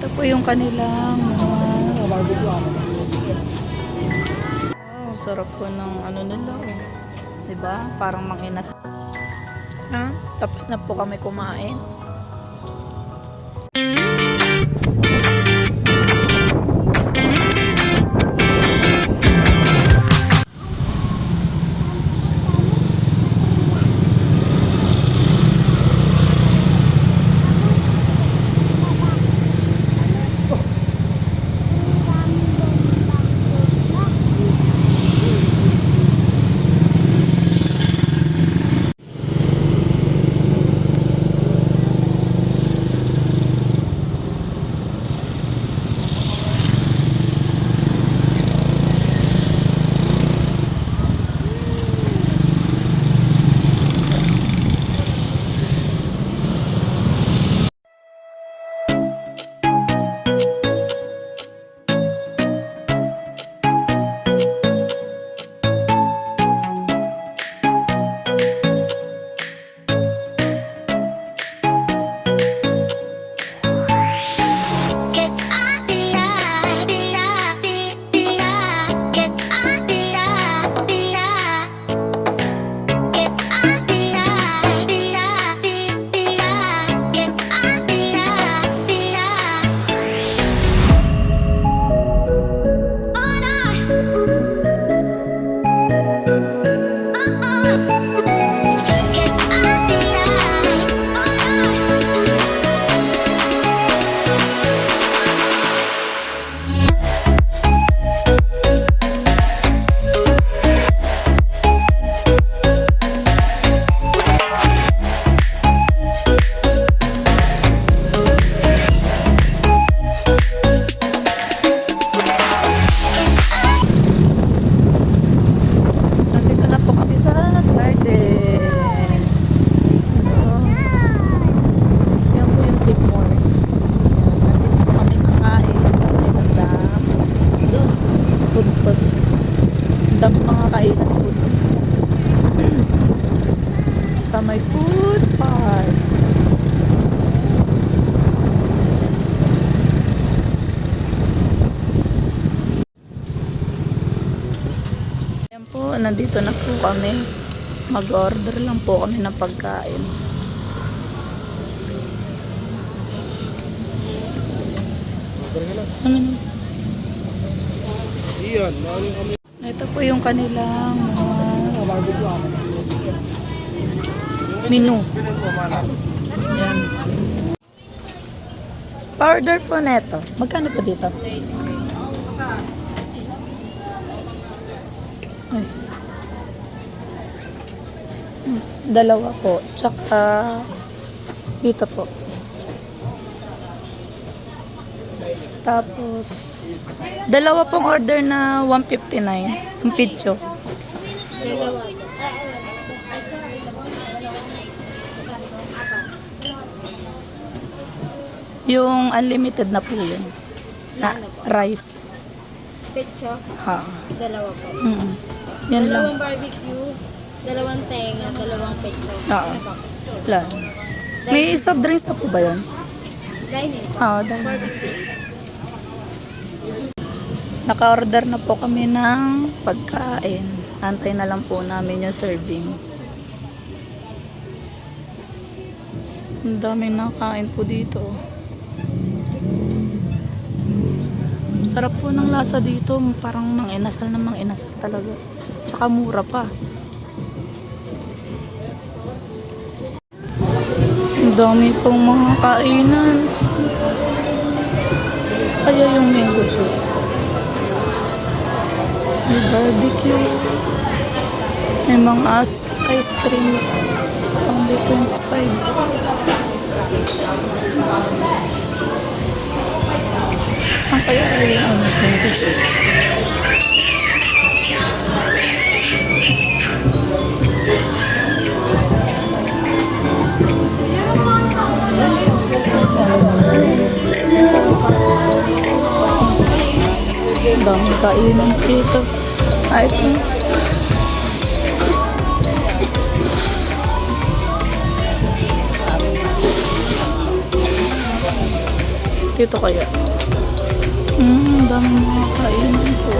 Ito po yung kanilang sarap po ng ano nila. Diba? Parang manginas. Tapos na po kami kumain. Sa may food park. Ayan po, nandito na po kami. Mag-order lang po kami ng pagkain. Ito po yung kanilang menu. Yan. Pa-order po neto. Magkano po dito? Ay. Dalawa po. Tsaka dito po. Tapos dalawa pong order na 159. Yung pizza. Yung unlimited na po yun. Na rice. Pecho, Ha. dalawa po. Yan lang. Dalawang barbecue, dalawang tenga, dalawang pecho. Oo. Lang. May soft drinks na po ba yun? Dining po. Dahil. Barbecue. Naka-order na po kami ng pagkain. Antay na lang po namin yung serving. Ang daming nakain po dito. Sarap po ng lasa dito. Parang mang-inasal na mang-inasal talaga. Tsaka mura pa. Ang dami pong mga kainan. Kaya yung mango soup. May barbecue. May mga ice cream. Only 25. Saan kaya yung mango soup? Dami kainan dito. Ito. Dito kaya. Dami mga kainan po.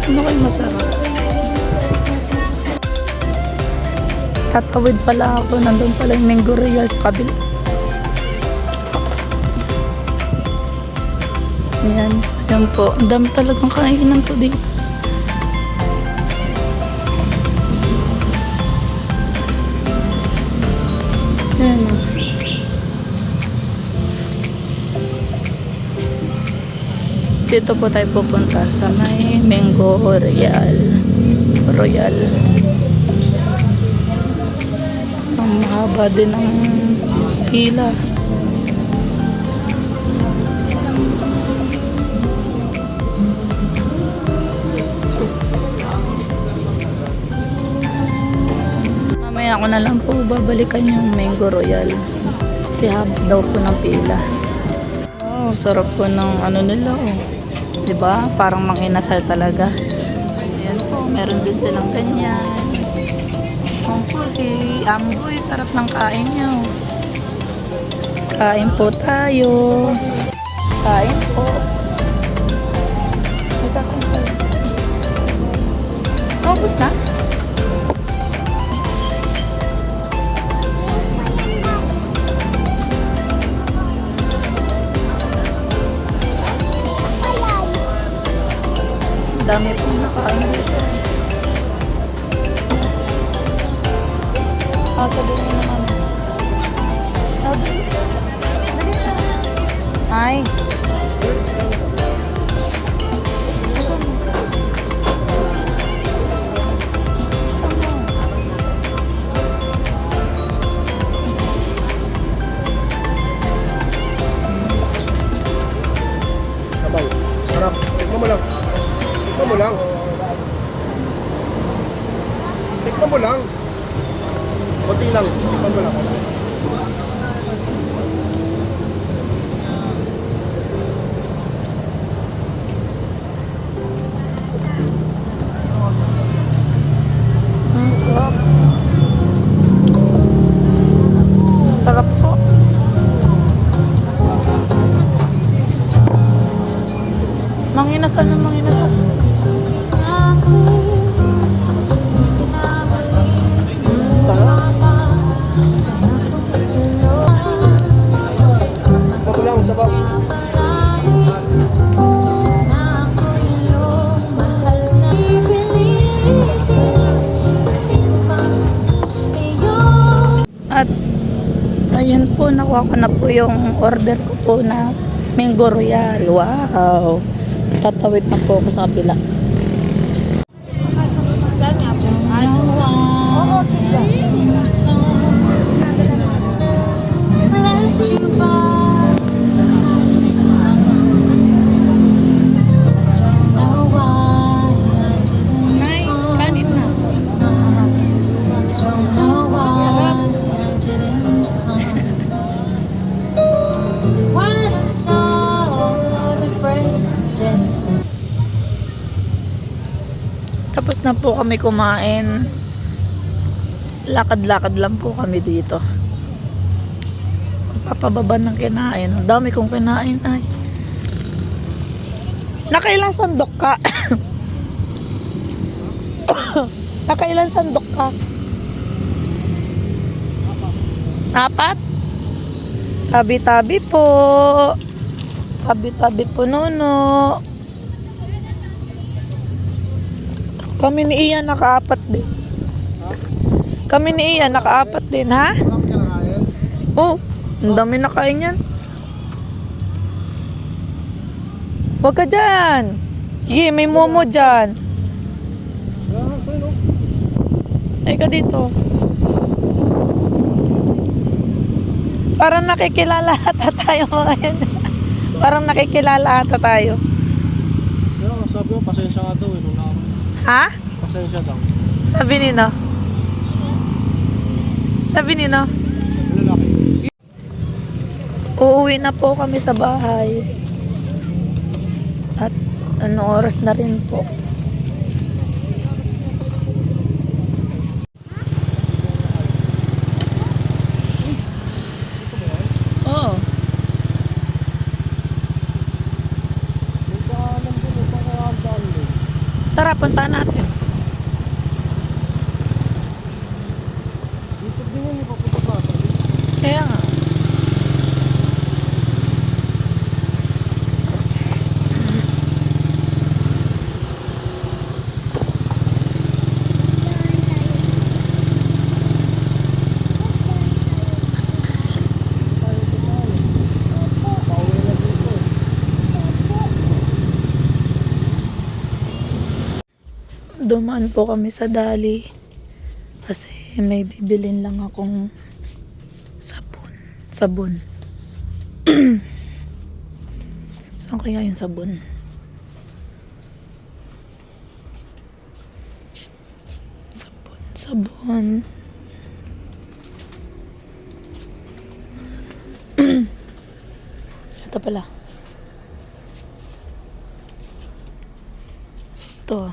Ano kayo masarap? Tatawid pala ako. Nandun pala yung Mango Royal sa kabila. Yan. Yan po. Ang dami talagang kainan to dito. Yan. Dito po tayo pupunta sa may Mango Royal. Ang mahaba din ng pila. Mamaya ako na lang po babalikan yung Mango Royal. Kasi haba daw po ng pila. Oh, sarap po ng ano nila oh. Diba? Parang manginasal talaga. Ayan po, meron din silang ganyan. Ayan po, si Amboy, sarap ng kain niya. Kain po tayo. Kain po. Tapos na? Dami pong nakain dito. Sabihin mo naman. Ay. Sabaw. Sarap. Tikman mo lang. Tikman mo lang. Tikman mo lang. Kunti lang. Tikman mo lang. Sarap po. Manginasal na manginasal. Tikman mo lang. Sabaw. At ayan po, nakuha ko na po yung order ko po na Mango Royal. Wow! Tatawid na po ako sa kabila. Tapos na po kami kumain. Lakad-lakad lang po kami dito. Papababa ng kinain. Ang dami kong kinain ay. Nakailang sandok ka? Nakailang sandok ka? 4? Tabi-tabi po. Tabi-tabi po, Nuno. Kami ni Ian naka-4 din. Kami ni Ian naka-4 din, ha? Marami ka nakain. Oh, ang dami na kain yan. Huwag ka dyan. Sige, may momo dyan. Sino? Ay ka dito. Parang nakikilala ata tayo mga yan. Parang nakikilala ata tayo. Pero sabi ko, pasensya nga daw. Nung na Ha? pasensya daw. Sabi ni no? Sabi ni no? Lalaki. Uuwi na po kami sa bahay. At ano oras na rin po. Tara, punta natin. Dito din yan, ipapunta pa. Kaya nga. Pauwi na dito. Dumaan po kami sa Dali kasi may bibilin lang akong sabon. Saan kaya yung sabon? Sabon. Ito pala. Ito.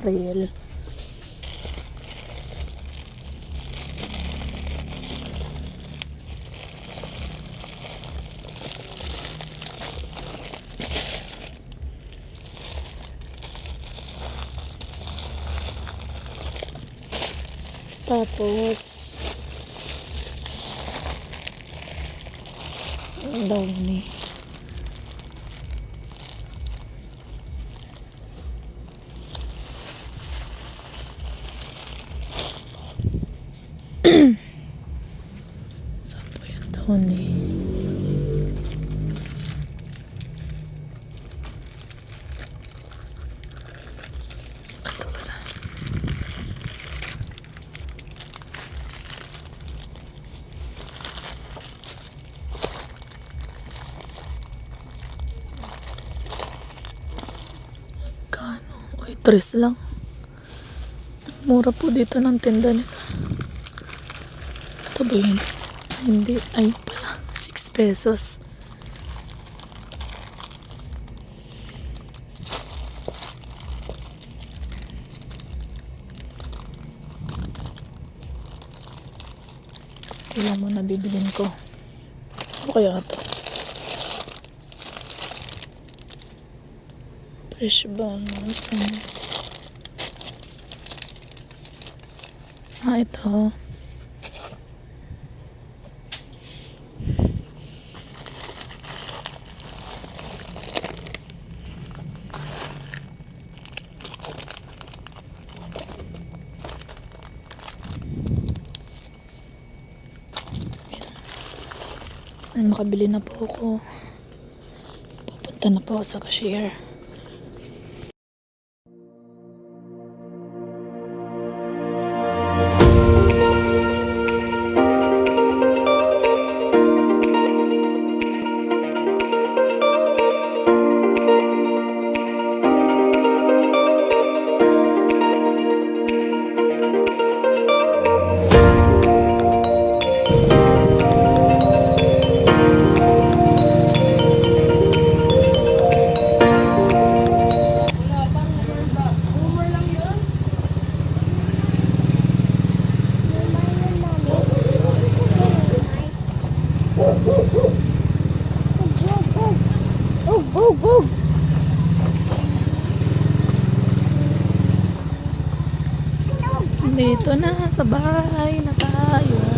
Real. Tapos ang dami. Saan po yung taon eh? Ito pala. Magkano? Uy, 3 lang. Mura po dito ng tinda nila. Ito ba yun? Hindi. Ayun pala. 6 pesos. Ito lang muna bibilin ko. Ano kaya ito? Fresh balance. Ito. Ay, makabili na po ako. Pupunta na po ako sa cashier. Dito na sa bahay na tayo.